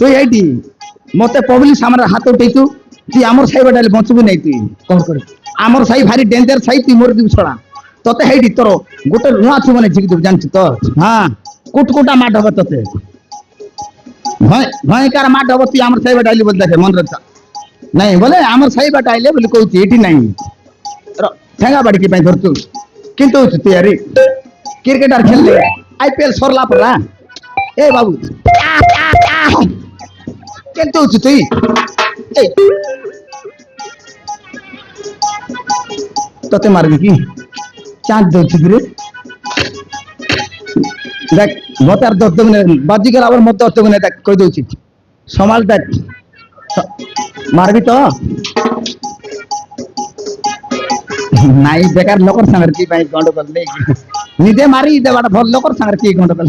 তুই এইটি মতে পবলিক সামনে হাত উঠেইছু তুই আমার সাই বাটাইলে বঞ্চবি নাই তুই কোন করে আমার সাই ভারি ডেঞ্জার সাই তুই মরে দিবি ছড়া তোতে হেইটি তোর গোটে লুয়া ছু মানে ঝিকি দেবো জানছি তো হ্যাঁ কুটকুটা মাঠ হবে তোতে ভয়ঙ্কর মাঠ হবে তুই আমার সাই বাটাইলি বলে দেখে মন রাখা নাই বলে আমার সাই বাটাইলে বলে কହୁছি এটি নাই ঠেঙ্গা বাড়ি কি পাই ধরতু কিন্তু তুই আরে ক্রিকেটার খেললে আইপিএল সরলা পরা এ বাবু কিন্তু তুই এই তোতে মারবি কি চাঁদ দৌছি রে দেখ মতে আর দর দেবে না বাজিকার আবার মত দর দেবে না দেখ কই দৌছি সমাল দেখ মারবি তো নাই বেকার লোকর সাঙ্গের কি পাই গন্ডগোল নেই নিজে মারি দেবাটা ভাল লোকর সাঙ্গের কি গন্ডগোল